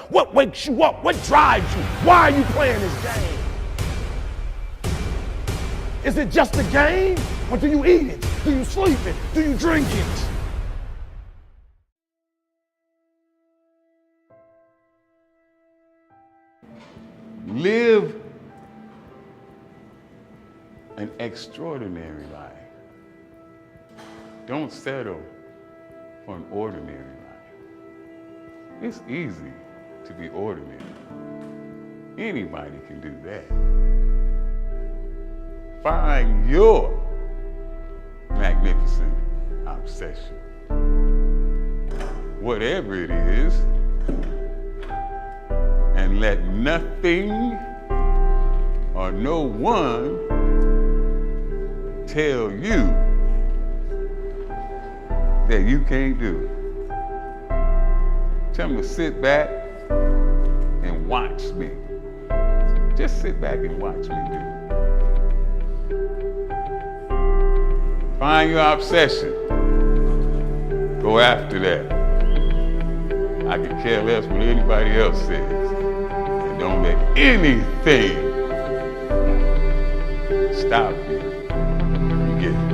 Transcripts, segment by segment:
What wakes you up? What drives you? Why are you playing this game? Is it just a game? Or do you eat it? Do you sleep it? Do you drink it? Live an extraordinary life. Don't settle for an ordinary life. It's easy to be ordinary. Anybody can do that. Find your magnificent obsession. Whatever it is, and let nothing or no one tell you that you can't do it. Tell them to sit back and watch me. Just sit back and watch me do it. Find your obsession. Go after that. I can care less what anybody else says. And don't let anything stop you. You get it.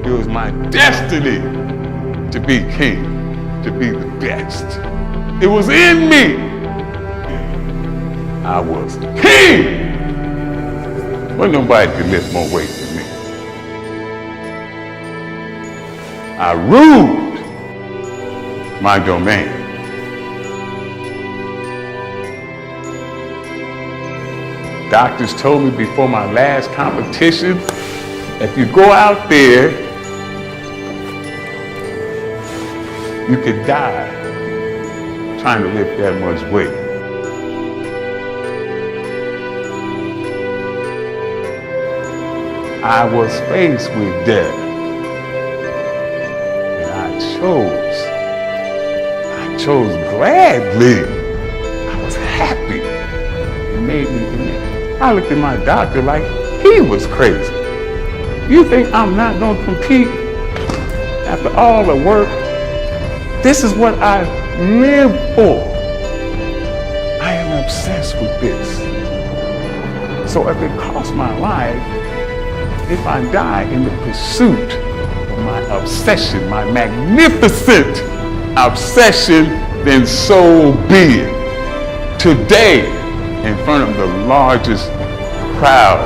It was my destiny to be king, to be the best. It was in me. I was king. But nobody could lift more weight than me. I ruled my domain. Doctors told me before my last competition, if you go out there, you could die trying to lift that much weight. I was faced with death, and I chose gladly. I was happy. It made me, I looked at my doctor like he was crazy. You think I'm not gonna compete after all the work? This is what I live for. I am obsessed with this. So if it costs my life, if I die in the pursuit of my obsession, my magnificent obsession, then so be it. Today, in front of the largest crowd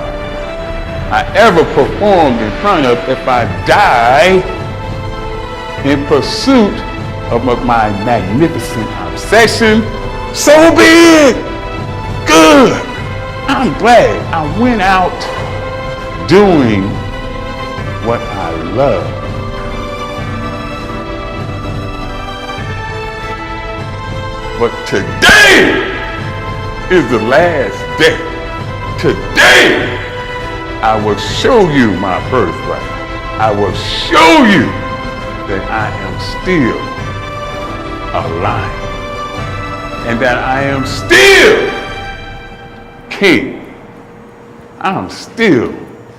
I ever performed in front of, if I die in pursuit of my magnificent obsession, so be it. Good. I'm glad I went out doing what I love. But today is the last day. Today, I will show you my birthright. I will show you that I am still alive and that I am still king. I'm still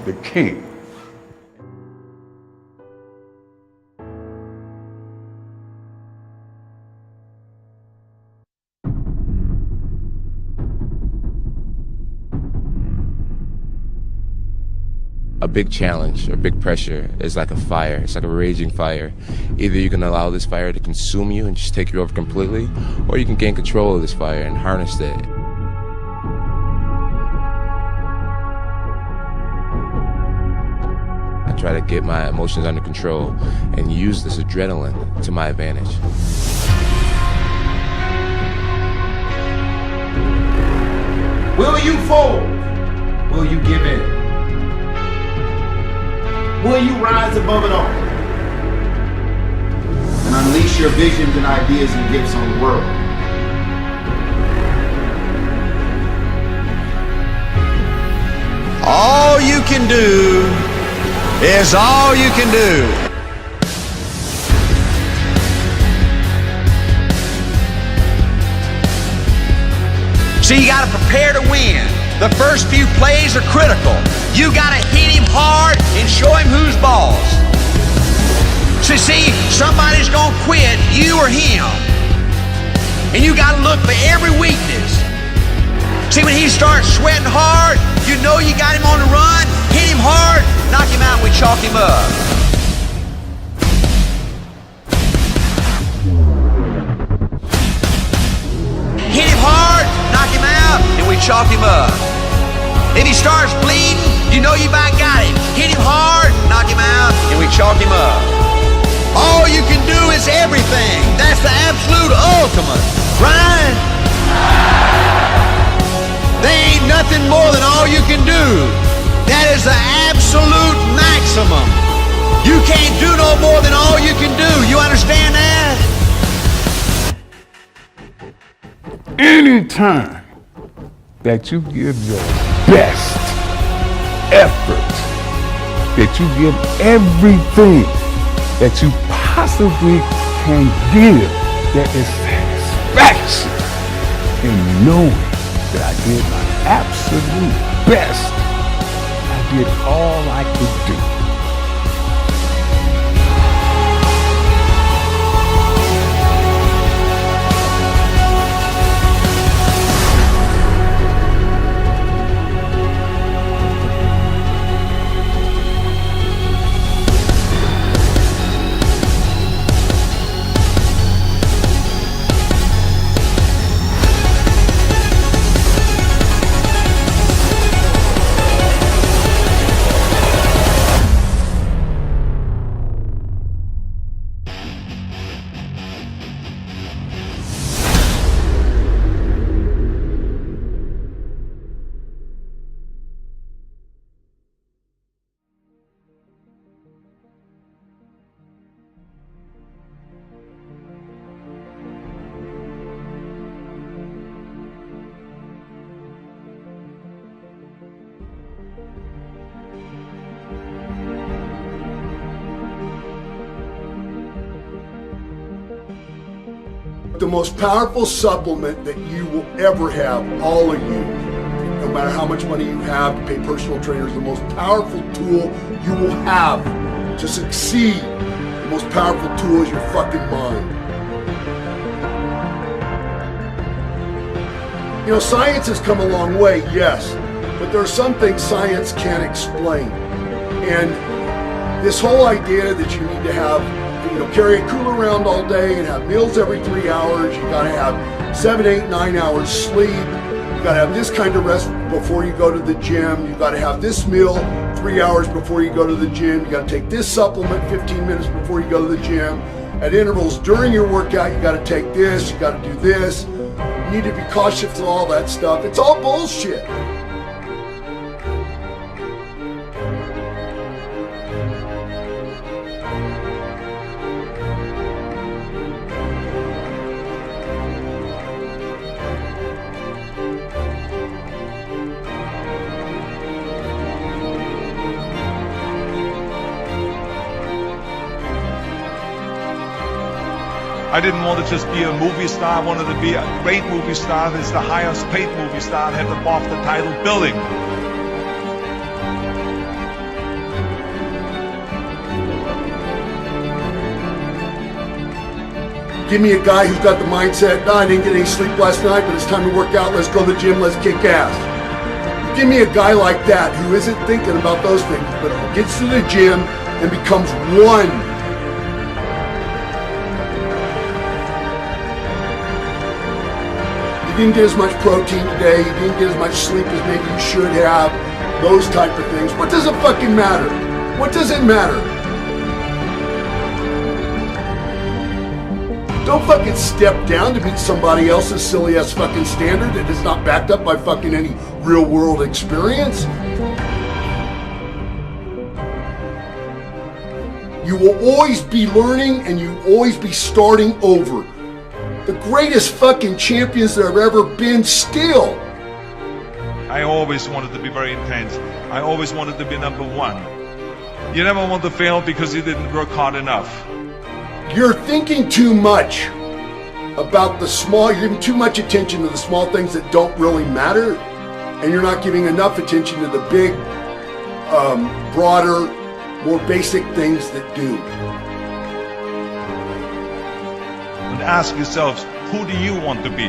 the king. A big challenge or big pressure is like a fire. It's like a raging fire. Either you can allow this fire to consume you and just take you over completely, or you can gain control of this fire and harness it. I try to get my emotions under control and use this adrenaline to my advantage. Will you fold? Will you give in? Will you rise above it all and unleash your visions and ideas and gifts on the world? All you can do is all you can do. So you gotta prepare to win. The first few plays are critical. You gotta hit him hard and show him who's boss. So see, somebody's gonna quit, you or him. And you gotta look for every weakness. See, when he starts sweating hard, you know you got him on the run. Hit him hard, knock him out, and we chalk him up. Hit him hard, knock him out, and we chalk him up. If he starts bleeding, you know you about got him. Hit him hard, knock him out, and we chalk him up. All you can do is everything. That's the absolute ultimate. Right? There ain't nothing more than all you can do. That is the absolute maximum. You can't do no more than all you can do. You understand that? Anytime that you give your best effort, that you give everything that you possibly can give, there is satisfaction in knowing that I did my absolute best. I did all I could do. The most powerful supplement that you will ever have, all of you, no matter how much money you have to pay personal trainers, the most powerful tool you will have to succeed, the most powerful tool is your fucking mind. You know, science has come a long way, yes, but there are some things science can't explain. And this whole idea that you need to have, you know, carry a cooler around all day and have meals every 3 hours. You gotta have 7, 8, 9 hours sleep. You gotta have this kind of rest before you go to the gym. You gotta have this meal 3 hours before you go to the gym. You gotta take this supplement 15 minutes before you go to the gym. At intervals during your workout, you gotta take this, you gotta do this. You need to be cautious of all that stuff. It's all bullshit. I didn't want to just be a movie star. I wanted to be a great movie star. That's the highest paid movie star and have the BAFTA title billing. Give me a guy who's got the mindset, no, I didn't get any sleep last night, but it's time to work out, let's go to the gym, let's kick ass. Give me a guy like that who isn't thinking about those things, but gets to the gym and becomes one. You didn't get as much protein today, you didn't get as much sleep as maybe you should have, those type of things. What does it fucking matter? What does it matter? Don't fucking step down to meet somebody else's silly ass fucking standard that is not backed up by fucking any real world experience. You will always be learning and you will always be starting over. The greatest fucking champions there have ever been still. I always wanted to be very intense. I always wanted to be number one. You never want to fail because you didn't work hard enough. You're thinking too much about the small, you're giving too much attention to the small things that don't really matter, and you're not giving enough attention to the big, broader, more basic things that do. ask yourselves, who do you want to be?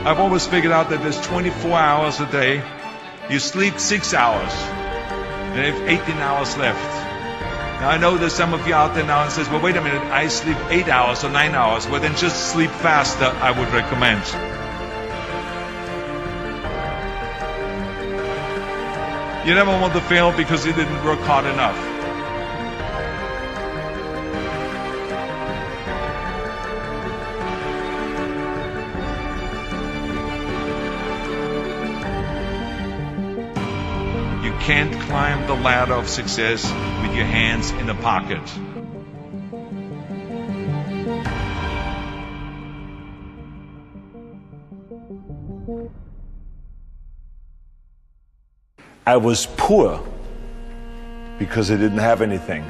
I've always figured out that there's 24 hours a day. You sleep 6 hours, and you have 18 hours left. Now I know there's some of you out there now and says, well, wait a minute, I sleep 8 hours or 9 hours. Well, then just sleep faster, I would recommend. You never want to fail because you didn't work hard enough. You can't climb the ladder of success with your hands in the pocket. I was poor because I didn't have anything.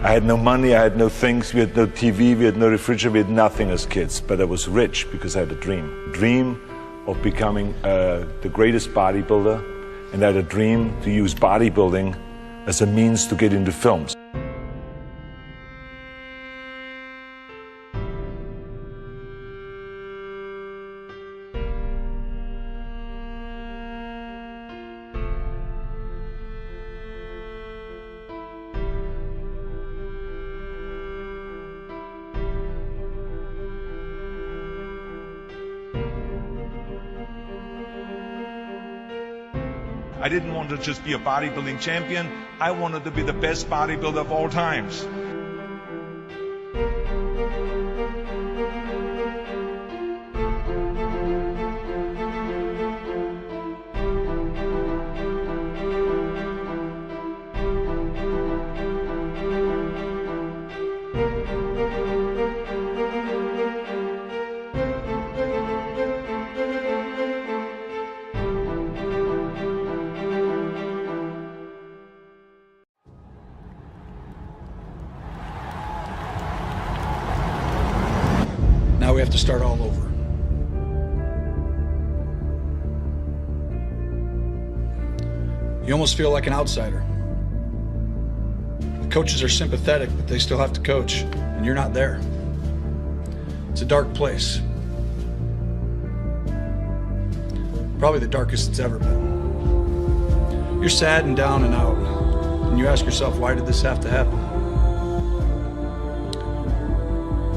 I had no money, I had no things, we had no TV, we had no refrigerator, we had nothing as kids. But I was rich because I had a dream of becoming the greatest bodybuilder, and I had a dream to use bodybuilding as a means to get into films. I didn't want to just be a bodybuilding champion. I wanted to be the best bodybuilder of all times. Now we have to start all over. You almost feel like an outsider. The coaches are sympathetic, but they still have to coach, and you're not there. It's a dark place. Probably the darkest it's ever been. You're sad and down and out, and you ask yourself, why did this have to happen?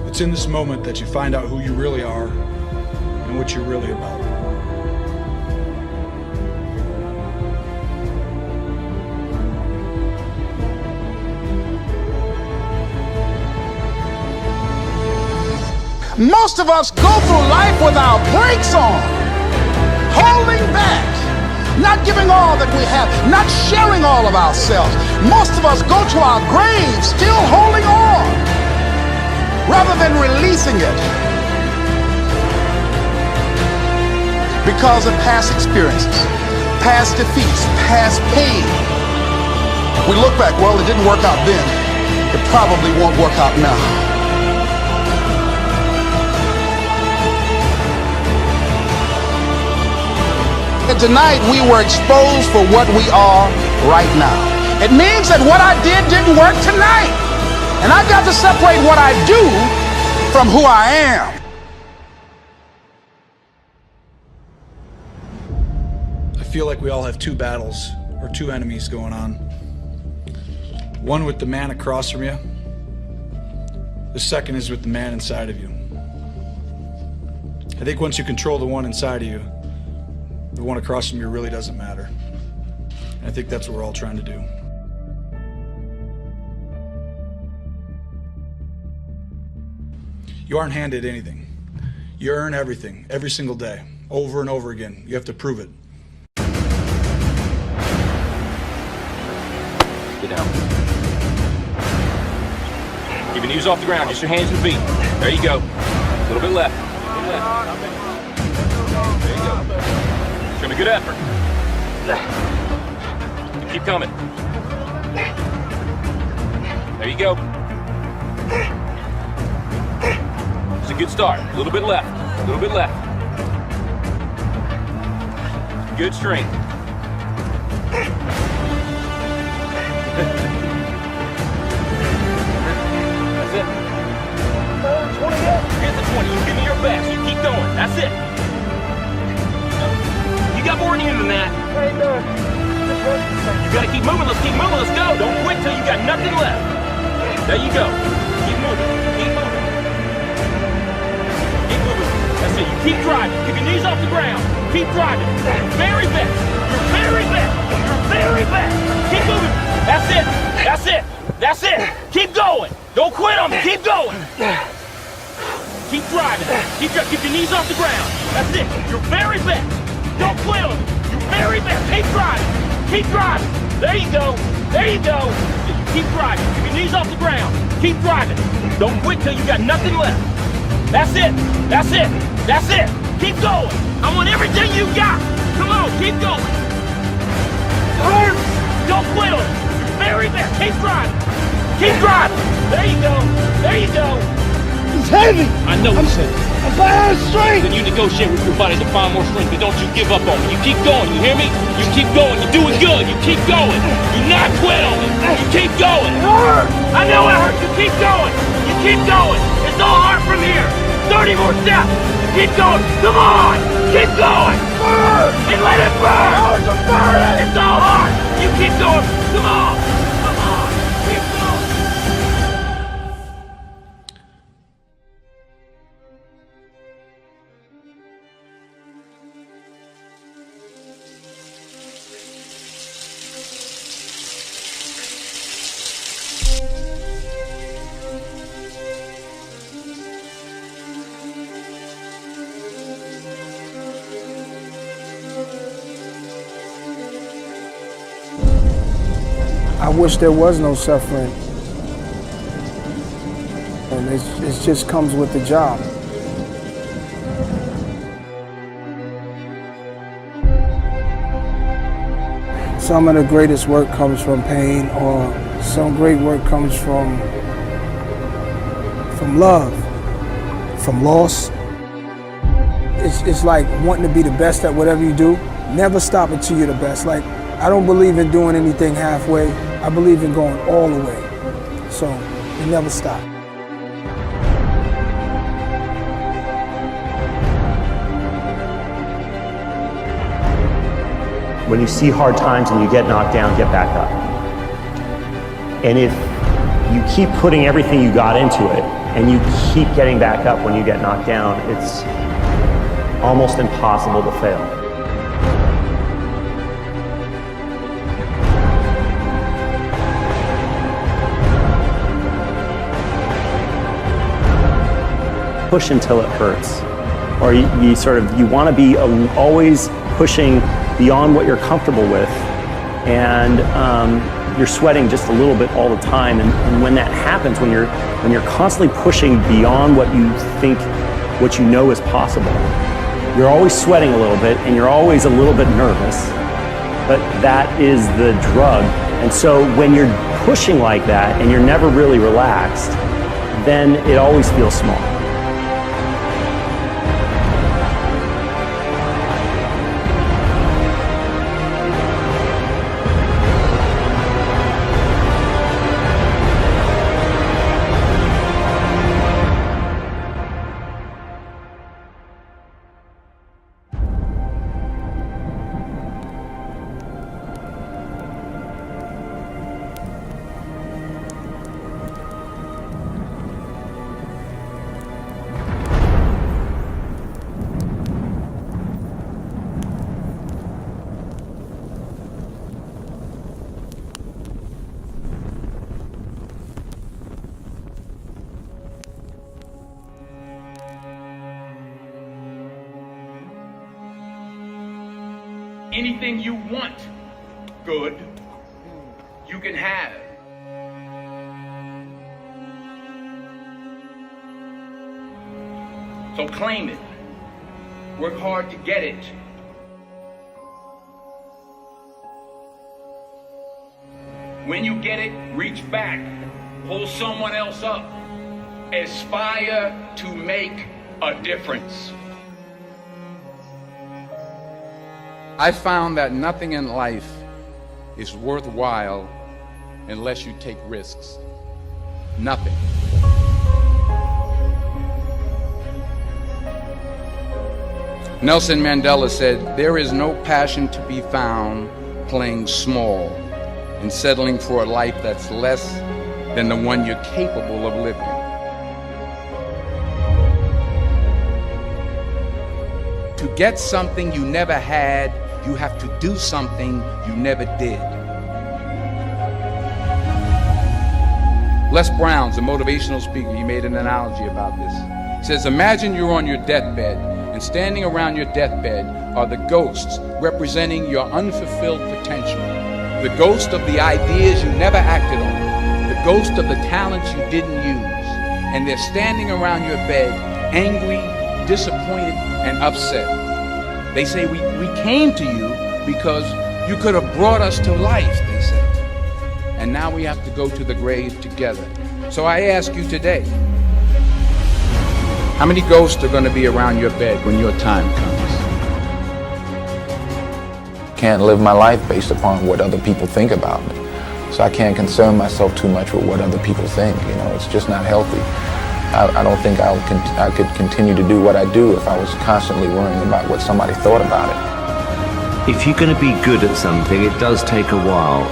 It's in this moment that you find out who you really are and what you're really about. Most of us go through life with our brakes on, holding back, not giving all that we have, not sharing all of ourselves. Most of us go to our graves still holding on, rather than releasing it because of past experiences, past defeats, past pain. We look back, well, it didn't work out then. It probably won't work out now. And tonight we were exposed for what we are right now. It means that what I didn't work tonight. And I've got to separate what I do from who I am. I feel like we all have two battles or two enemies going on. One with the man across from you. The second is with the man inside of you. I think once you control the one inside of you, the one across from you really doesn't matter. And I think that's what we're all trying to do. You aren't handed anything. You earn everything, every single day, over and over again. You have to prove it. Get down. Keep your knees off the ground, just your hands and feet. There you go. A little bit left. There you go. Show me good effort. Keep coming. There you go. It's a good start. A little bit left. A little bit left. Good strength. That's it. 20 up. 20. You give me your best. You keep going. That's it. You got more in you than that. You gotta keep moving. Let's keep moving. Let's go. Don't quit till you got nothing left. There you go. Keep moving. Keep moving. Keep moving. That's it. You keep driving. Keep your knees off the ground. Keep driving. Your very best. Your very best. Your very best. Keep moving. That's it. That's it. That's it. Keep going. Don't quit on me. Keep going. Keep driving. Keep your knees off the ground. That's it. Your very best. Don't quit on me. Your very best. Keep driving. Keep driving. There you go. There you go. Keep driving. Keep your knees off the ground. Keep driving. Don't quit till you got nothing left. That's it. That's it. That's it. Keep going. I want everything you got. Come on. Keep going. Don't quit on it. Your very best. Keep driving. Keep driving. There you go. There you go. It's heavy. I know it's heavy. I'm out of strength. Then you negotiate with your body to find more strength, but don't you give up on me. You keep going, you hear me? You keep going, you're doing good, you keep going. You not quit on me. You keep going. It hurts. I know it hurts, you keep going. You keep going. It's all hard from here. 30 more steps. Keep going. Come on. Keep going. Burn. And let it burn. Oh, it's a burn. It's all hard. You keep going. Come on. Come on. Keep going. I wish there was no suffering. And it just comes with the job. Some of the greatest work comes from pain, or some great work comes from love, from loss. It's like wanting to be the best at whatever you do. Never stop until you're the best. Like, I don't believe in doing anything halfway. I believe in going all the way. So you never stop. When you see hard times and you get knocked down, get back up. And if you keep putting everything you got into it and you keep getting back up when you get knocked down, it's almost impossible to fail. Push until it hurts, or you want to be always pushing beyond what you're comfortable with, and you're sweating just a little bit all the time. And when that happens, when you're constantly pushing beyond what you think, what you know is possible, you're always sweating a little bit, and you're always a little bit nervous. But that is the drug. And so when you're pushing like that and you're never really relaxed, then it always feels small. Anything you want, good, you can have. So claim it. Work hard to get it. When you get it, reach back. Pull someone else up. Aspire to make a difference. I found that nothing in life is worthwhile unless you take risks. Nothing. Nelson Mandela said, "There is no passion to be found playing small and settling for a life that's less than the one you're capable of living." To get something you never had, you have to do something you never did. Les Brown's a motivational speaker. He made an analogy about this. He says, imagine you're on your deathbed, and standing around your deathbed are the ghosts representing your unfulfilled potential. The ghost of the ideas you never acted on. The ghost of the talents you didn't use. And they're standing around your bed, angry, disappointed, and upset. They say, we came to you because you could have brought us to life, they say. And now we have to go to the grave together. So I ask you today, how many ghosts are going to be around your bed when your time comes? Can't live my life based upon what other people think about me. So I can't concern myself too much with what other people think. You know, it's just not healthy. I don't think I could continue to do what I do if I was constantly worrying about what somebody thought about it. If you're going to be good at something, it does take a while.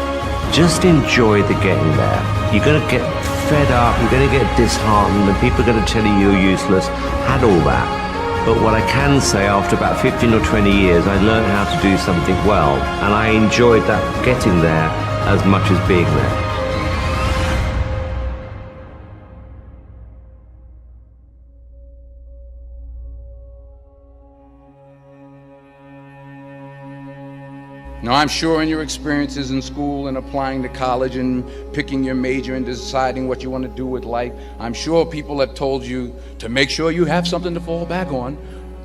Just enjoy the getting there. You're going to get fed up, you're going to get disheartened, and people are going to tell you you're useless. Had all that. But what I can say, after about 15 or 20 years, I learned how to do something well, and I enjoyed that getting there as much as being there. Now, I'm sure in your experiences in school and applying to college and picking your major and deciding what you want to do with life, I'm sure people have told you to make sure you have something to fall back on.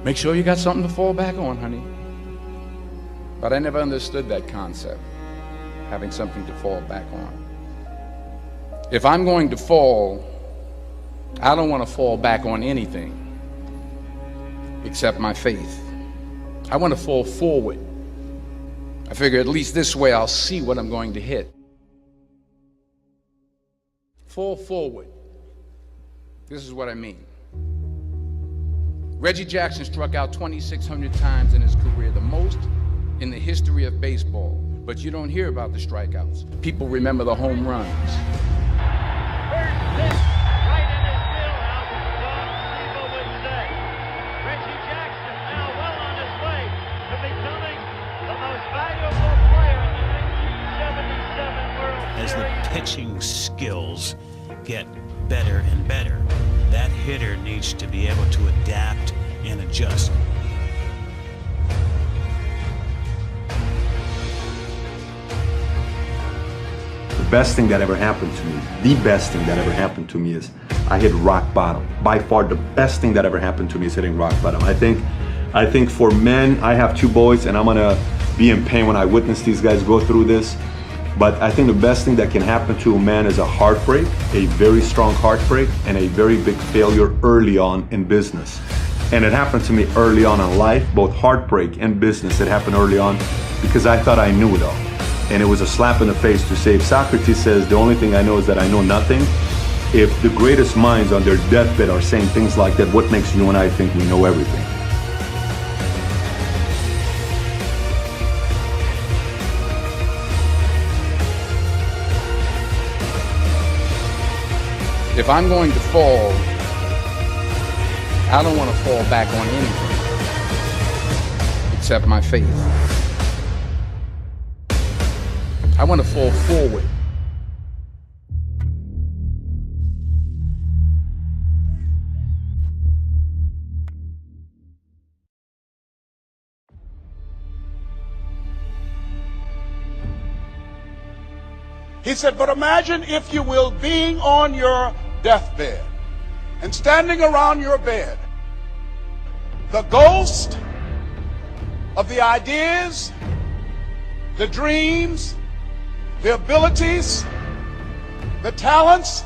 Make sure you got something to fall back on, honey. But I never understood that concept, having something to fall back on. If I'm going to fall, I don't want to fall back on anything except my faith. I want to fall forward. I figure at least this way I'll see what I'm going to hit. Fall forward. This is what I mean. Reggie Jackson struck out 2,600 times in his career, the most in the history of baseball. But you don't hear about the strikeouts. People remember the home runs. As the pitching skills get better and better, that hitter needs to be able to adapt and adjust. The best thing that ever happened to me, the best thing that ever happened to me is I hit rock bottom. By far the best thing that ever happened to me is hitting rock bottom. I think for men, I have 2 boys and I'm gonna be in pain when I witness these guys go through this. But I think the best thing that can happen to a man is a heartbreak, a very strong heartbreak, and a very big failure early on in business. And it happened to me early on in life, both heartbreak and business. It happened early on because I thought I knew it all. And it was a slap in the face to say, if Socrates says, the only thing I know is that I know nothing, if the greatest minds on their deathbed are saying things like that, what makes you and I think we know everything? If I'm going to fall, I don't want to fall back on anything except my faith. I want to fall forward. He said, but imagine, if you will, being on your deathbed and standing around your bed, the ghost of the ideas, the dreams, the abilities, the talents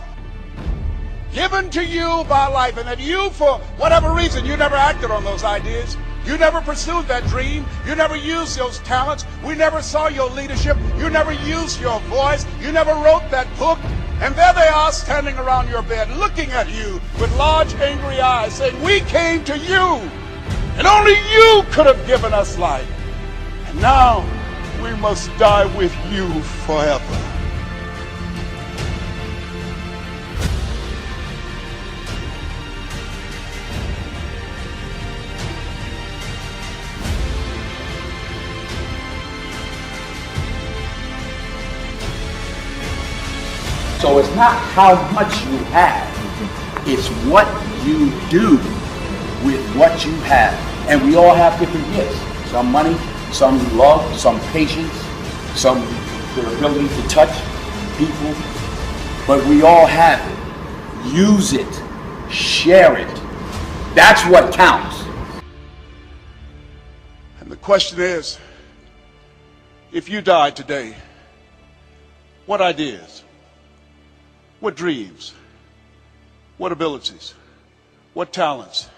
given to you by life, and that you, for whatever reason, you never acted on those ideas. You never pursued that dream. You never used those talents. We never saw your leadership. You never used your voice. You never wrote that book. And there they are standing around your bed looking at you with large angry eyes saying, we came to you And only you could have given us life. And now we must die with you forever. So it's not how much you have, it's what you do with what you have. And we all have different gifts. Some money, some love, some patience, some the ability to touch people. But we all have it. Use it. Share it. That's what counts. And the question is, if you died today, what ideas, what dreams, what abilities, what talents,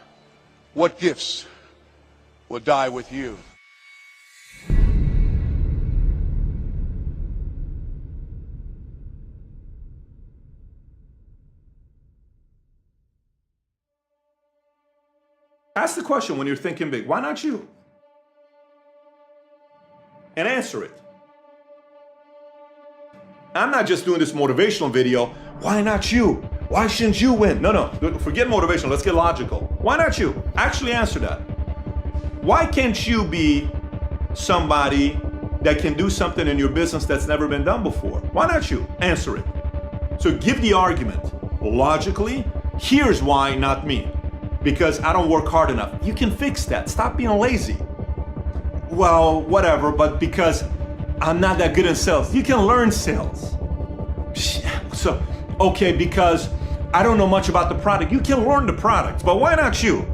what gifts will die with you? Ask the question when you're thinking big. Why not you? And answer it. I'm not just doing this motivational video. Why not you? Why shouldn't you win? No. Forget motivational. Let's get logical. Why not you? Actually answer that. Why can't you be somebody that can do something in your business that's never been done before? Why not you? Answer it. So give the argument. Logically, here's why not me. Because I don't work hard enough. You can fix that. Stop being lazy. Well, whatever, but because I'm not that good in sales. You can learn sales. So, okay, because I don't know much about the product. You can learn the product, but why not you?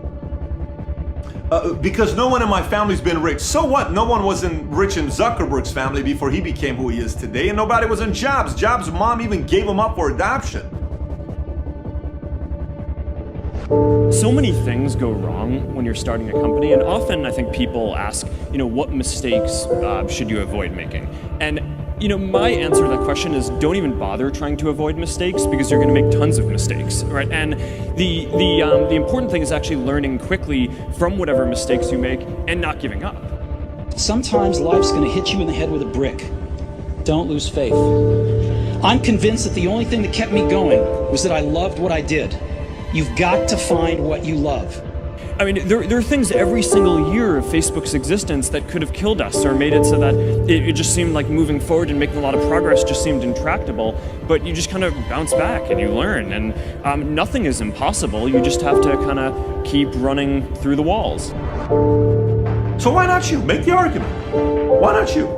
Because no one in my family's been rich. So what? No one wasn't rich in Zuckerberg's family before he became who he is today, and nobody was in Jobs. Jobs' mom even gave him up for adoption. So many things go wrong when you're starting a company, and often I think people ask, what mistakes should you avoid making? And my answer to that question is don't even bother trying to avoid mistakes, because you're going to make tons of mistakes, right? And the important thing is actually learning quickly from whatever mistakes you make and not giving up. Sometimes life's going to hit you in the head with a brick. Don't lose faith. I'm convinced that the only thing that kept me going was that I loved what I did. You've got to find what you love. I mean, there are things every single year of Facebook's existence that could have killed us or made it so that it just seemed like moving forward and making a lot of progress just seemed intractable. But you just kind of bounce back and you learn. And nothing is impossible. You just have to kind of keep running through the walls. So why not you? Make the argument. Why not you?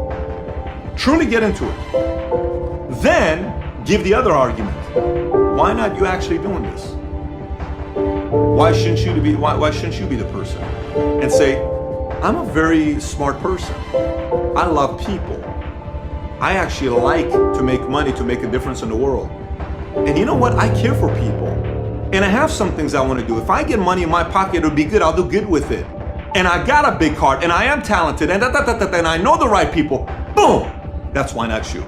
Truly get into it. Then give the other argument. Why not you actually doing this? Why shouldn't you be the person? And say, I'm a very smart person. I love people. I actually like to make money to make a difference in the world. And you know what? I care for people. And I have some things I want to do. If I get money in my pocket, it'll be good. I'll do good with it. And I got a big heart, and I am talented, and and I know the right people. Boom! That's why not you.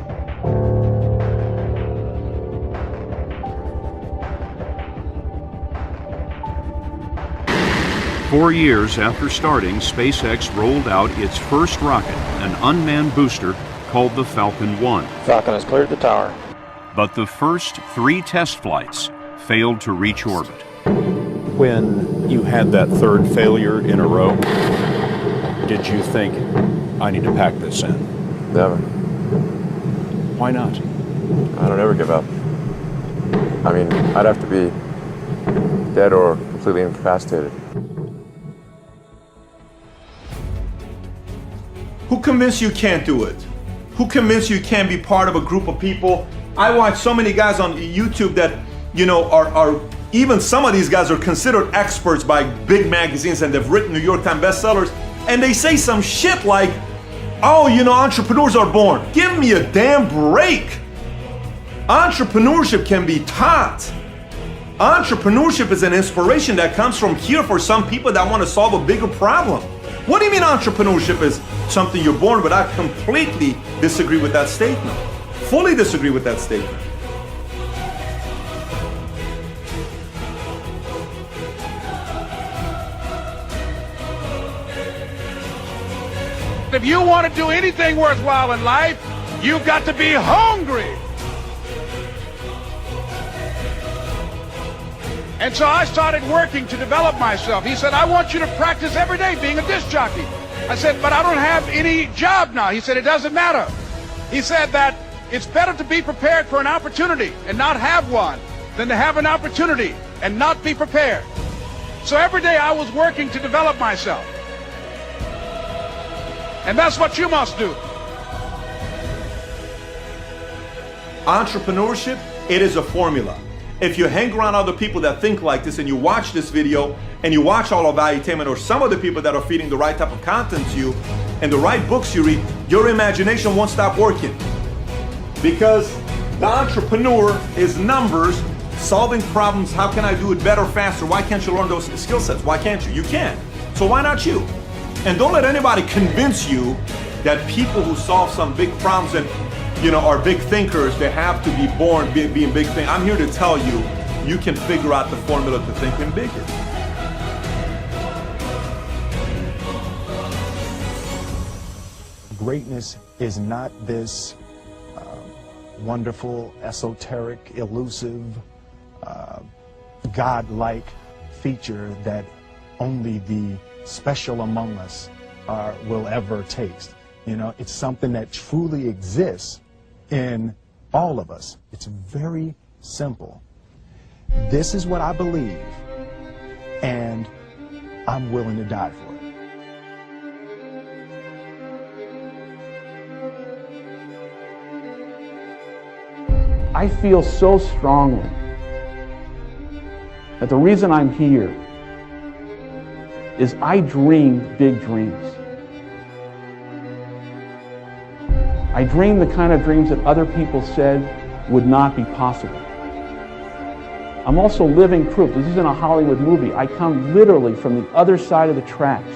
Four years after starting, SpaceX rolled out its first rocket, an unmanned booster called the Falcon 1. Falcon has cleared the tower. But the first 3 test flights failed to reach orbit. When you had that third failure in a row, did you think, I need to pack this in? Never. Why not? I don't ever give up. I mean, I'd have to be dead or completely incapacitated. Who convinced you can't do it? Who convinced you can't be part of a group of people? I watch so many guys on YouTube that, are even some of these guys are considered experts by big magazines, and they've written New York Times bestsellers, and they say some shit like, oh, entrepreneurs are born. Give me a damn break. Entrepreneurship can be taught. Entrepreneurship is an inspiration that comes from here for some people that want to solve a bigger problem. What do you mean entrepreneurship is something you're born with? I completely disagree with that statement. Fully disagree with that statement. fact, if you want to do anything worthwhile in life, you've got to be hungry. And so I started working to develop myself. He said, I want you to practice every day being a disc jockey. I said, but I don't have any job now. He said, it doesn't matter. He said that it's better to be prepared for an opportunity and not have one than to have an opportunity and not be prepared. So every day I was working to develop myself. And that's what you must do. Entrepreneurship, it is a formula. If you hang around other people that think like this and you watch this video and you watch all of Valuetainment or some of the people that are feeding the right type of content to you and the right books you read, your imagination won't stop working. Because the entrepreneur is numbers, solving problems. How can I do it better, faster? Why can't you learn those skill sets? Why can't you? You can. So why not you? And don't let anybody convince you that people who solve some big problems and are big thinkers, they have to be born being big things. I'm here to tell you, you can figure out the formula to thinking bigger. Greatness is not this wonderful, esoteric, elusive, God-like feature that only the special among us will ever taste. It's something that truly exists in all of us. It's very simple. This is what I believe, and I'm willing to die for it. I feel so strongly that the reason I'm here is I dreamed big dreams. I dreamed the kind of dreams that other people said would not be possible. I'm also living proof. This isn't a Hollywood movie. I come literally from the other side of the tracks.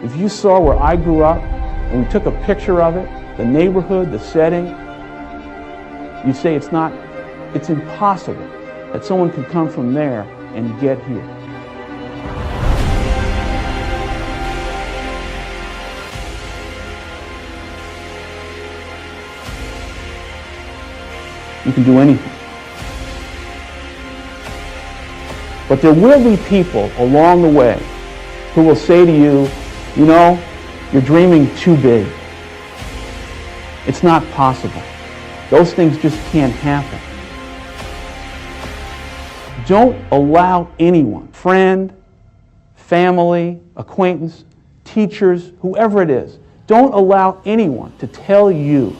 If you saw where I grew up and we took a picture of it, the neighborhood, the setting, you'd say it's impossible that someone could come from there and get here. You can do anything. But there will be people along the way who will say to you, you're dreaming too big. It's not possible. Those things just can't happen. Don't allow anyone, friend, family, acquaintance, teachers, whoever it is, don't allow anyone to tell you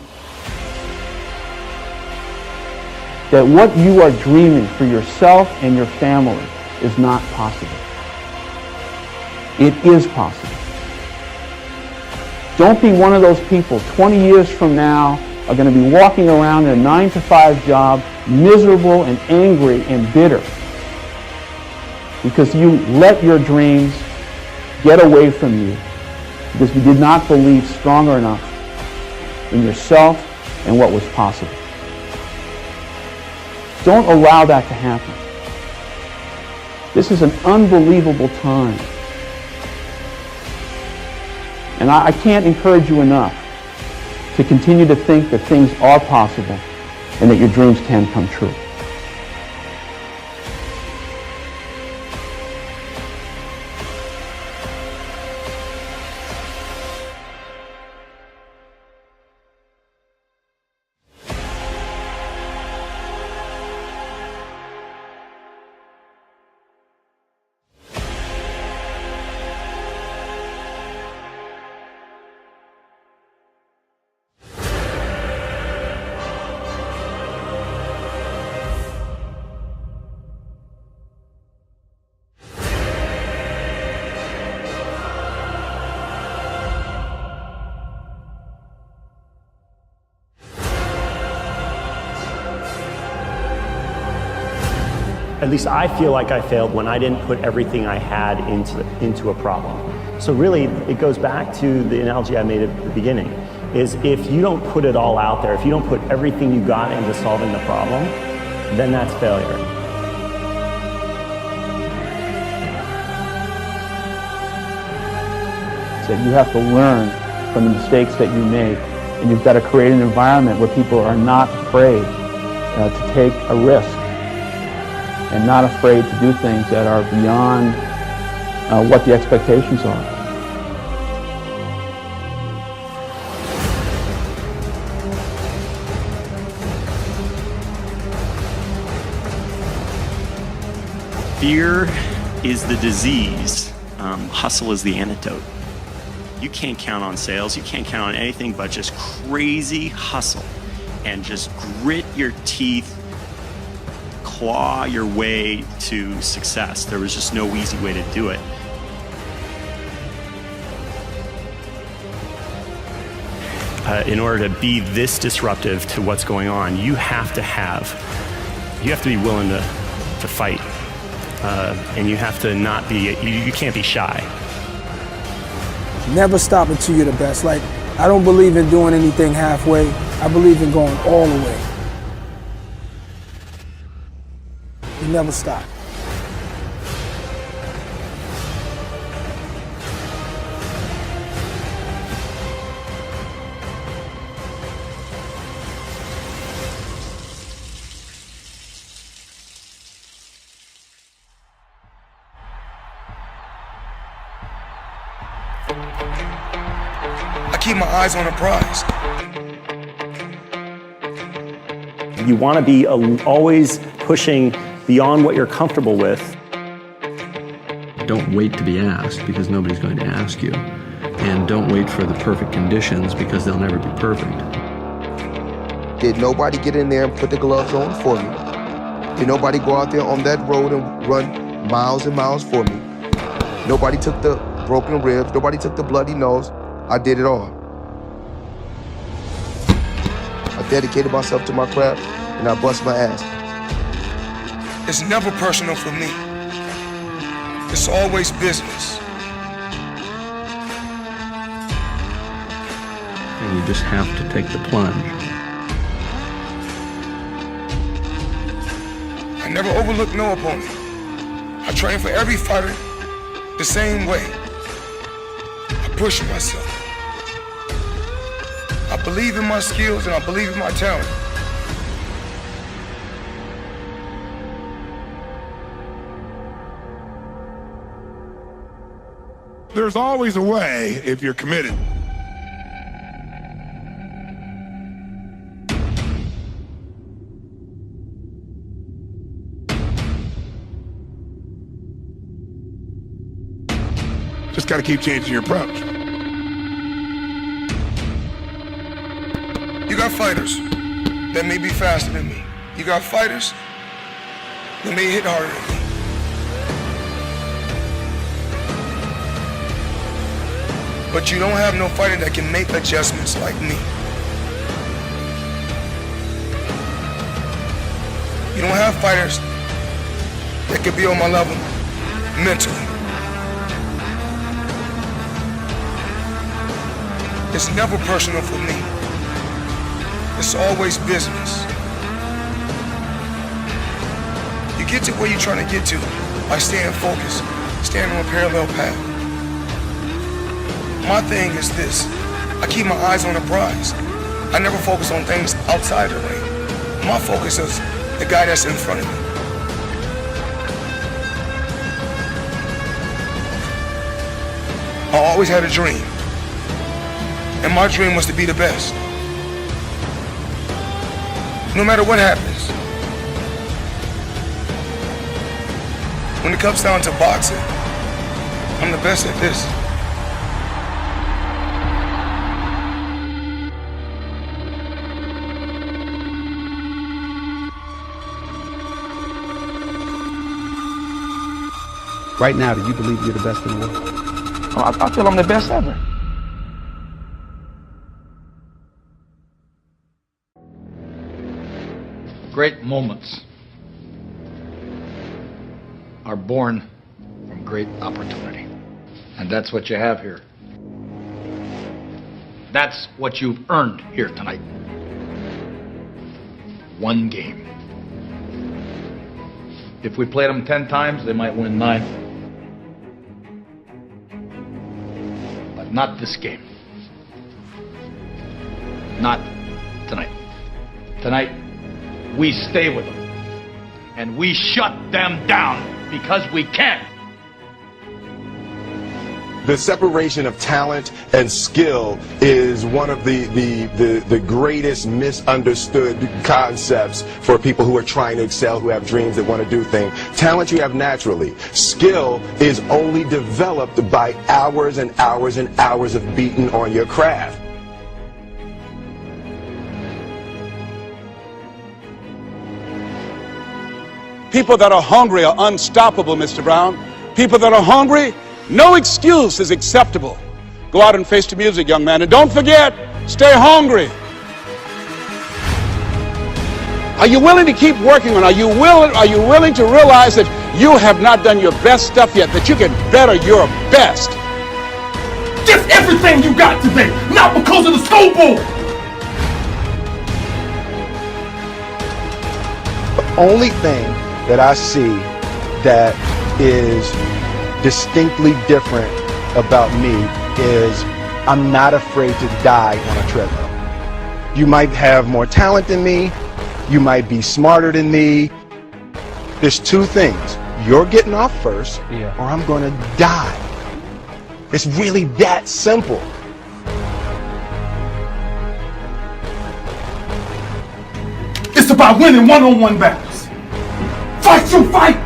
that what you are dreaming for yourself and your family is not possible. It is possible. Don't be one of those people 20 years from now are going to be walking around in a 9-to-5 job, miserable and angry and bitter because you let your dreams get away from you because you did not believe stronger enough in yourself and what was possible. Don't allow that to happen. This is an unbelievable time. And I can't encourage you enough to continue to think that things are possible and that your dreams can come true. At least I feel like I failed when I didn't put everything I had into a problem. So really, it goes back to the analogy I made at the beginning, is if you don't put it all out there, if you don't put everything you got into solving the problem, then that's failure. So you have to learn from the mistakes that you make. And you've got to create an environment where people are not afraid to take a risk and not afraid to do things that are beyond what the expectations are. Fear is the disease. Hustle is the antidote. You can't count on sales. You can't count on anything but just crazy hustle and just grit your teeth, claw your way to success. There was just no easy way to do it. In order to be this disruptive to what's going on, you have to be willing to fight. And you have to not be, you can't be shy. Never stop until you're the best. Like, I don't believe in doing anything halfway. I believe in going all the way. You never stop. I keep my eyes on the prize. You want to be always pushing beyond what you're comfortable with. Don't wait to be asked, because nobody's going to ask you. And don't wait for the perfect conditions, because they'll never be perfect. Did nobody get in there and put the gloves on for me? Did nobody go out there on that road and run miles and miles for me? Nobody took the broken ribs. Nobody took the bloody nose. I did it all. I dedicated myself to my craft, and I bust my ass. It's never personal for me. It's always business. And you just have to take the plunge. I never overlook no opponent. I train for every fighter the same way. I push myself. I believe in my skills and I believe in my talent. There's always a way if you're committed. Just got to keep changing your approach. You got fighters that may be faster than me. You got fighters that may hit harder than me. But you don't have no fighter that can make adjustments like me. You don't have fighters that can be on my level mentally. It's never personal for me. It's always business. You get to where you're trying to get to by staying focused, staying on a parallel path. My thing is this, I keep my eyes on the prize. I never focus on things outside the ring. My focus is the guy that's in front of me. I always had a dream. And my dream was to be the best. No matter what happens. When it comes down to boxing, I'm the best at this. Right now, do you believe you're the best in the world? Oh, I feel I'm the best ever. Great moments are born from great opportunity. And that's what you have here. That's what you've earned here tonight. One game. If we played them 10 times, they might win 9. But not this game. Not tonight. Tonight, we stay with them. And we shut them down because we can. The separation of talent and skill is one of the greatest misunderstood concepts for people who are trying to excel, who have dreams that want to do things. Talent you have naturally. Skill is only developed by hours and hours and hours of beating on your craft. People that are hungry are unstoppable, Mr. Brown. People that are hungry, no excuse is acceptable. Go out and face the music, young man. And don't forget, stay hungry. Are you willing to keep working on it? Are you willing to realize that you have not done your best stuff yet, that you can better your best? Give everything you got today, not because of the school board. The only thing that I see that is distinctly different about me is I'm not afraid to die on a treadmill. You might have more talent than me, you might be smarter than me. There's two things. You're getting off first, or I'm gonna die. It's really that simple. It's about winning one-on-one battles. Fight your fight.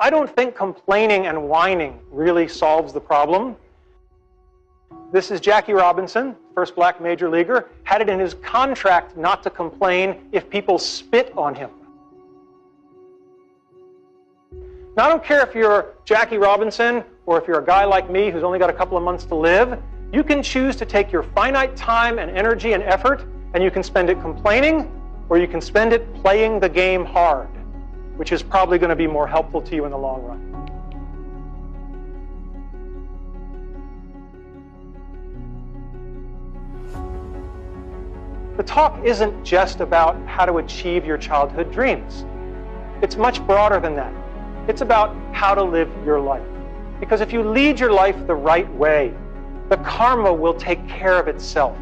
I don't think complaining and whining really solves the problem. This is Jackie Robinson, first black major leaguer, had it in his contract not to complain if people spit on him. Now, I don't care if you're Jackie Robinson or if you're a guy like me who's only got a couple of months to live. You can choose to take your finite time and energy and effort, and you can spend it complaining, or you can spend it playing the game hard, which is probably going to be more helpful to you in the long run. The talk isn't just about how to achieve your childhood dreams. It's much broader than that. It's about how to live your life. Because if you lead your life the right way, the karma will take care of itself.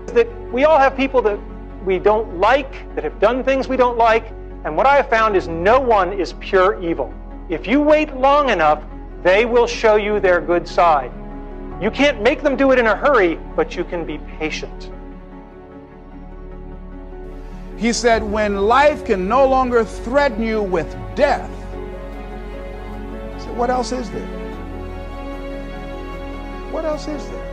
That we all have people that we don't like, that have done things we don't like, and what I have found is no one is pure evil. If you wait long enough, they will show you their good side. You can't make them do it in a hurry, but you can be patient. He said, when life can no longer threaten you with death, so what else is there? What else is there?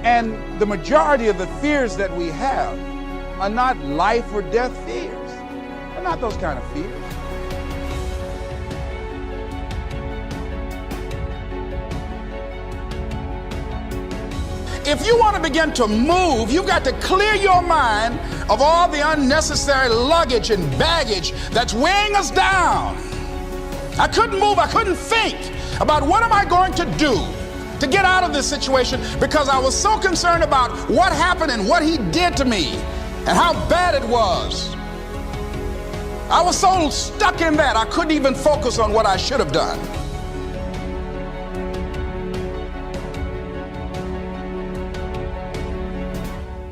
And the majority of the fears that we have are not life or death fears. They're not those kind of fears. If you want to begin to move, you've got to clear your mind of all the unnecessary luggage and baggage that's weighing us down. I couldn't move, I couldn't think about what am I going to do to get out of this situation because I was so concerned about what happened and what he did to me and how bad it was. I was so stuck in that I couldn't even focus on what I should have done.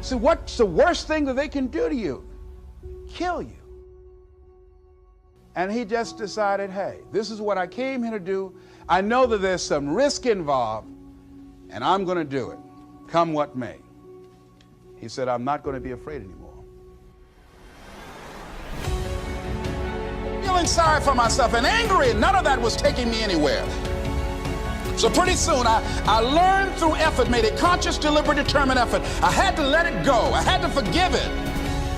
See, what's the worst thing that they can do to you? Kill you. And he just decided, hey, this is what I came here to do. I know that there's some risk involved, and I'm going to do it, come what may. He said, I'm not going to be afraid anymore. feeling sorry for myself and angry. None of that was taking me anywhere. So pretty soon I learned through effort, made a conscious, deliberate, determined effort. I had to let it go. I had to forgive it.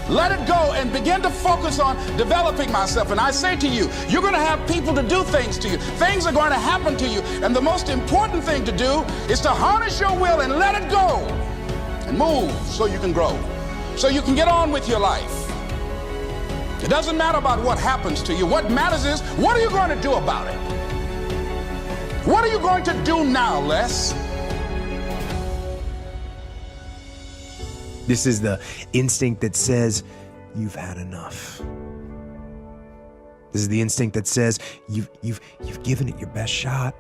Let it go and begin to focus on developing myself. And I say to you, you're going to have people to do things to you. Things are going to happen to you. And the most important thing to do is to harness your will and let it go and move so you can grow, so you can get on with your life. It doesn't matter about what happens to you. What matters is, what are you going to do about it? What are you going to do now, Les? This is the instinct that says, you've had enough. This is the instinct that says, you've given it your best shot.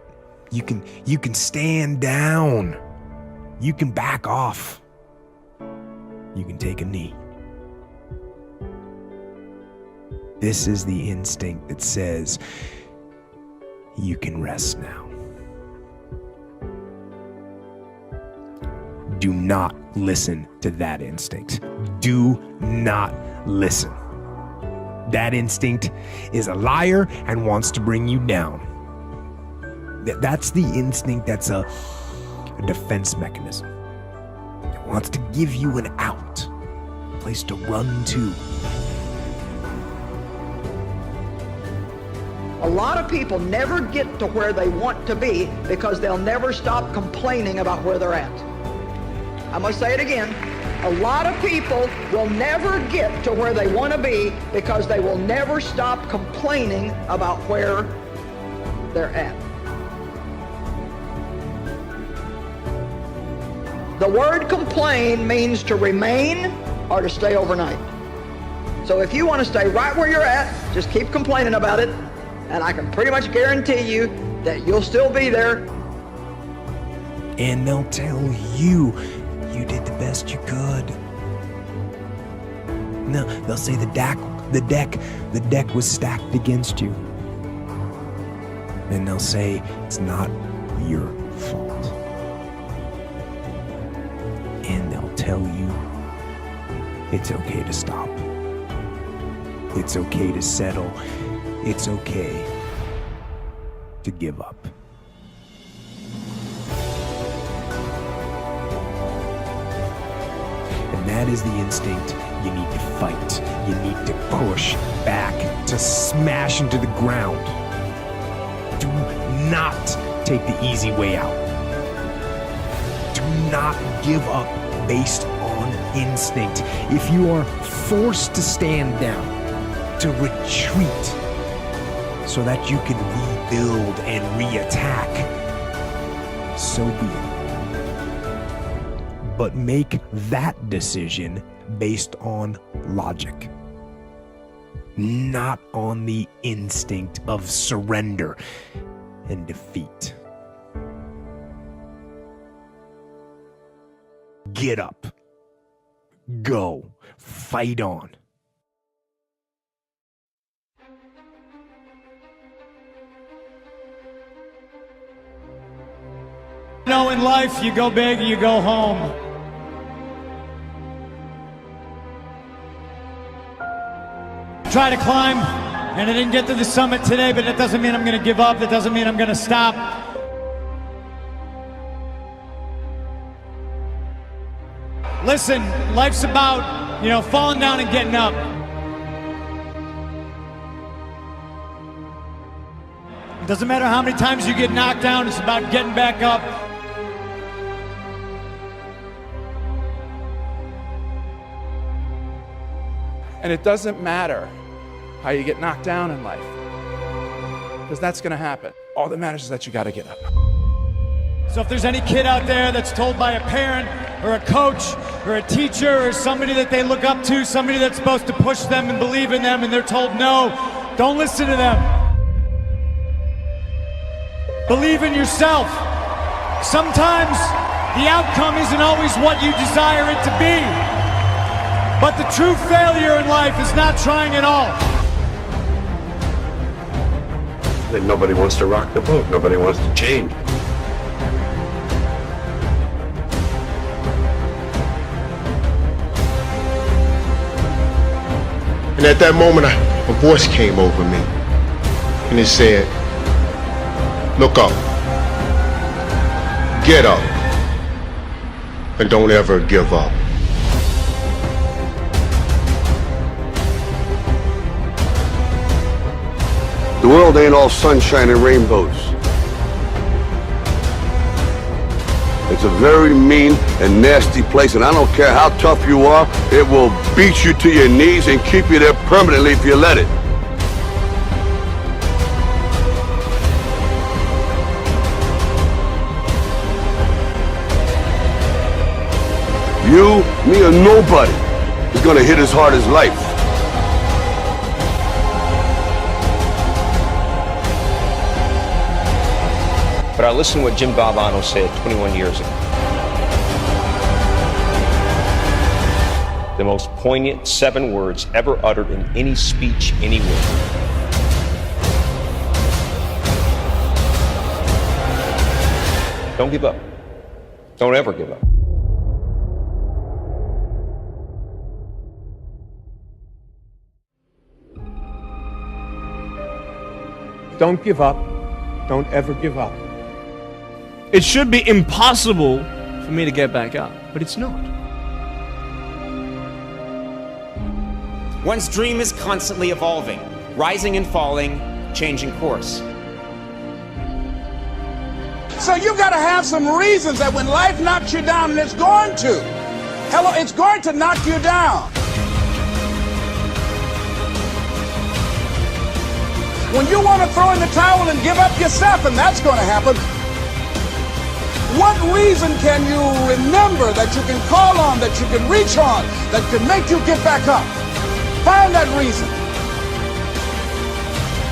You can stand down. You can back off. You can take a knee. This is the instinct that says, you can rest now. Do not listen to that instinct. Do not listen. That instinct is a liar and wants to bring you down. That's the instinct that's a defense mechanism. It wants to give you an out, a place to run to. A lot of people never get to where they want to be because they'll never stop complaining about where they're at. I'm going to say it again. A lot of people will never get to where they want to be because they will never stop complaining about where they're at. The word complain means to remain or to stay overnight. So if you want to stay right where you're at, just keep complaining about it, and I can pretty much guarantee you that you'll still be there. And they'll tell you, you did the best you could. No, they'll say the deck was stacked against you. And they'll say it's not your fault. And they'll tell you it's okay to stop. It's okay to settle. It's okay to give up. And that is the instinct you need to fight. You need to push back, to smash into the ground. Do not take the easy way out. Do not give up based on instinct. If you are forced to stand down, to retreat, so that you can rebuild and reattack, so be it. But make that decision based on logic, not on the instinct of surrender and defeat. Get up. Go. Fight on. You know, in life, you go big, you go home. Try to climb, and I didn't get to the summit today, but that doesn't mean I'm going to give up. That doesn't mean I'm going to stop. Listen, life's about, falling down and getting up. It doesn't matter how many times you get knocked down, it's about getting back up. And it doesn't matter how you get knocked down in life, because that's going to happen. All that matters is that you got to get up. So if there's any kid out there that's told by a parent or a coach or a teacher or somebody that they look up to, somebody that's supposed to push them and believe in them, and they're told no, don't listen to them. Believe in yourself. Sometimes the outcome isn't always what you desire it to be. But the true failure in life is not trying at all. And nobody wants to rock the boat. Nobody wants to change. And at that moment, a voice came over me. and it said, look up, get up, and don't ever give up. The world ain't all sunshine and rainbows. It's a very mean and nasty place, and I don't care how tough you are, it will beat you to your knees and keep you there permanently if you let it. You, me, or nobody is gonna hit as hard as life. But I listened to what Jim Valvano said 21 years ago. The most poignant 7 words ever uttered in any speech anywhere. Don't give up. Don't ever give up. Don't give up. Don't ever give up. It should be impossible for me to get back up, but it's not. One's dream is constantly evolving, rising and falling, changing course. So you got to have some reasons that when life knocks you down, and it's going to. Hello, it's going to knock you down. When you want to throw in the towel and give up yourself, and that's going to happen, what reason can you remember that you can call on, that you can reach on, that can make you get back up? Find that reason.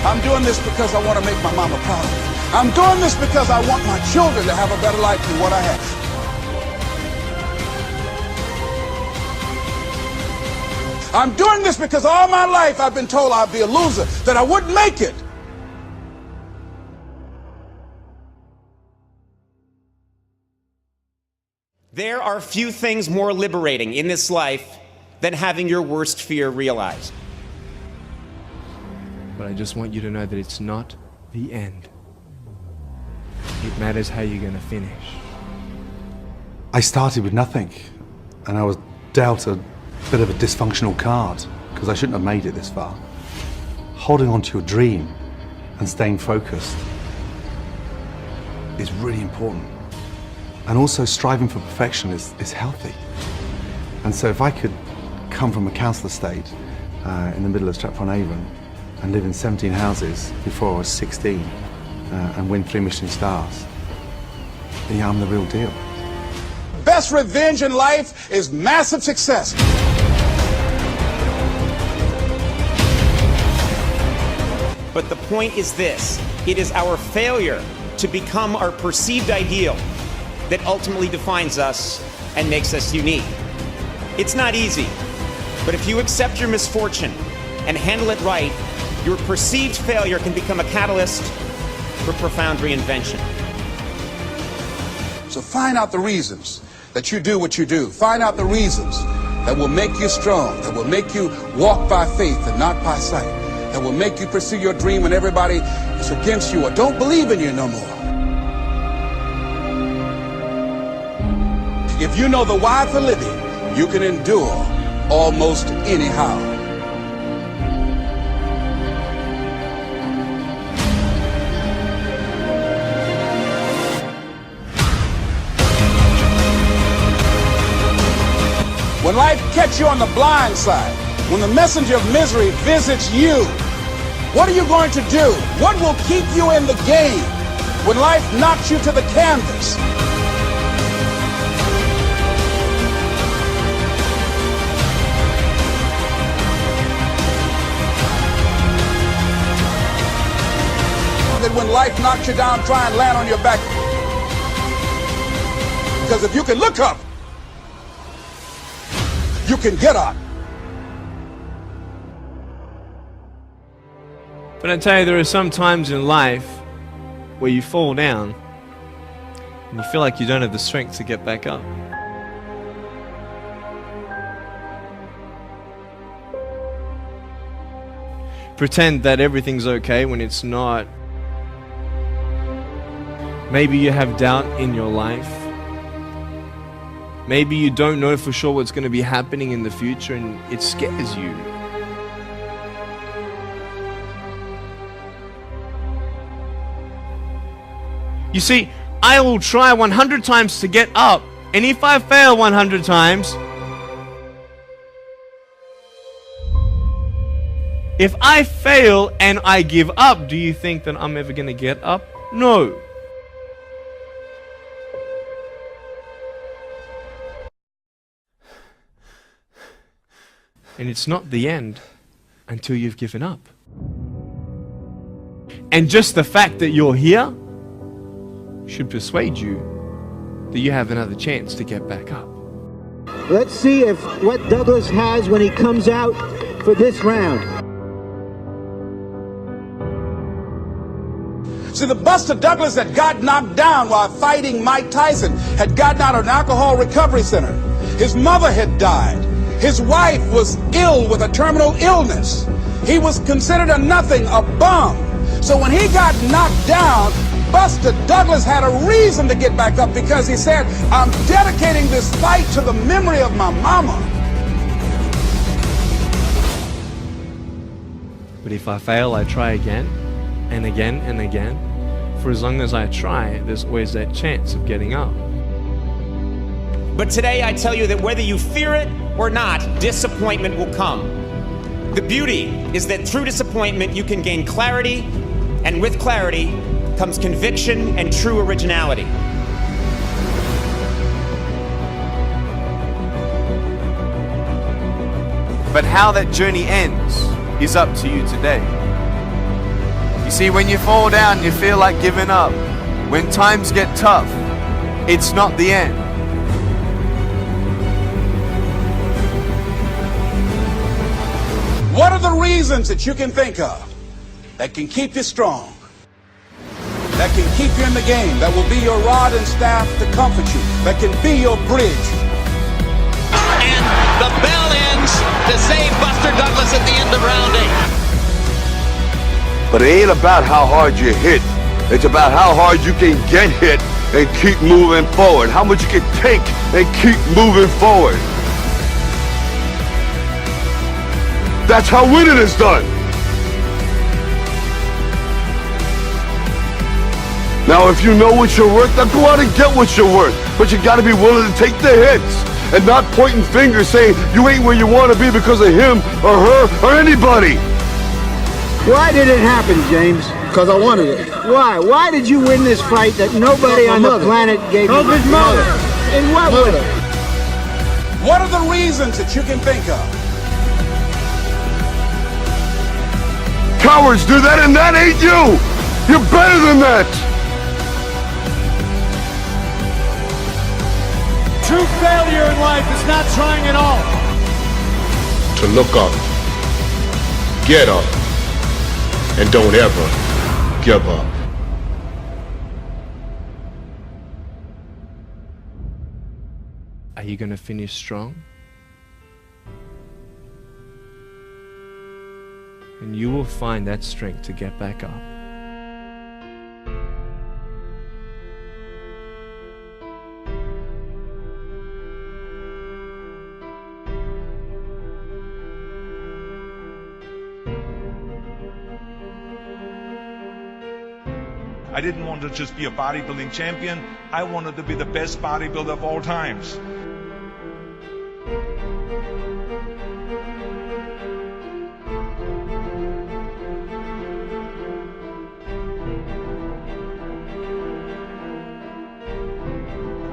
I'm doing this because I want to make my mama proud of me. I'm doing this because I want my children to have a better life than what I have. I'm doing this because all my life I've been told I'd be a loser, that I wouldn't make it. There are few things more liberating in this life than having your worst fear realized. But I just want you to know that it's not the end. It matters how you're going to finish. I started with nothing, and I was dealt a bit of a dysfunctional card because I shouldn't have made it this far. Holding on to your dream and staying focused is really important. And also striving for perfection is healthy. And so if I could come from a council estate in the middle of Stratford-on-Avon and live in 17 houses before I was 16 and win 3 Michelin stars, then yeah, I'm the real deal. Best revenge in life is massive success. But the point is this: it is our failure to become our perceived ideal that ultimately defines us and makes us unique. It's not easy, but if you accept your misfortune and handle it right, your perceived failure can become a catalyst for profound reinvention. So find out the reasons that you do what you do. Find out the reasons that will make you strong, that will make you walk by faith and not by sight, that will make you pursue your dream when everybody is against you or don't believe in you no more. If you know the why for living, you can endure almost anyhow. When life catches you on the blind side, when the messenger of misery visits you, what are you going to do? What will keep you in the game when life knocks you to the canvas? That when life knocks you down, try and land on your back. Because if you can look up, you can get up. But I tell you, there are some times in life where you fall down and you feel like you don't have the strength to get back up. pretend that everything's okay when it's not. Maybe you have doubt in your life. Maybe you don't know for sure what's going to be happening in the future and it scares you. You see, I will try 100 times to get up, and if I fail 100 times, if I fail and I give up, do you think that I'm ever going to get up? No. And it's not the end until you've given up. And just the fact that you're here should persuade you that you have another chance to get back up. Let's see if what Douglas has when he comes out for this round. See, the Buster Douglas that got knocked down while fighting Mike Tyson had gotten out of an alcohol recovery center. His mother had died. His wife was ill with a terminal illness. He was considered a nothing, a bum. So when he got knocked down, Buster Douglas had a reason to get back up because he said, I'm dedicating this fight to the memory of my mama. But if I fail, I try again and again and again. For as long as I try, there's always that chance of getting up. But today I tell you that whether you fear it or not, disappointment will come. The beauty is that through disappointment you can gain clarity, and with clarity comes conviction and true originality. But how that journey ends is up to you today. You see, when you fall down, you feel like giving up. When times get tough, it's not the end. What are the reasons that you can think of that can keep you strong, that can keep you in the game, that will be your rod and staff to comfort you, that can be your bridge? And the bell ends to save Buster Douglas at the end of round 8. But it ain't about how hard you hit. It's about how hard you can get hit and keep moving forward. How much you can take and keep moving forward. That's how winning is done. Now, if you know what you're worth, now go out and get what you're worth. But you gotta be willing to take the hits and not pointing fingers saying you ain't where you want to be because of him or her or anybody. Why did it happen, James? Because I wanted it. Why? Why did you win this fight that nobody on the planet gave you? Help his mother. In what way? What are the reasons that you can think of? Cowards do that, and that ain't you. You're better than that. True failure in life is not trying at all. To look up, get up, and don't ever give up. Are you going to finish strong? And you will find that strength to get back up. I didn't want to just be a bodybuilding champion. I wanted to be the best bodybuilder of all times.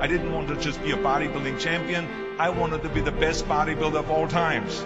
I didn't want to just be a bodybuilding champion. I wanted to be the best bodybuilder of all times.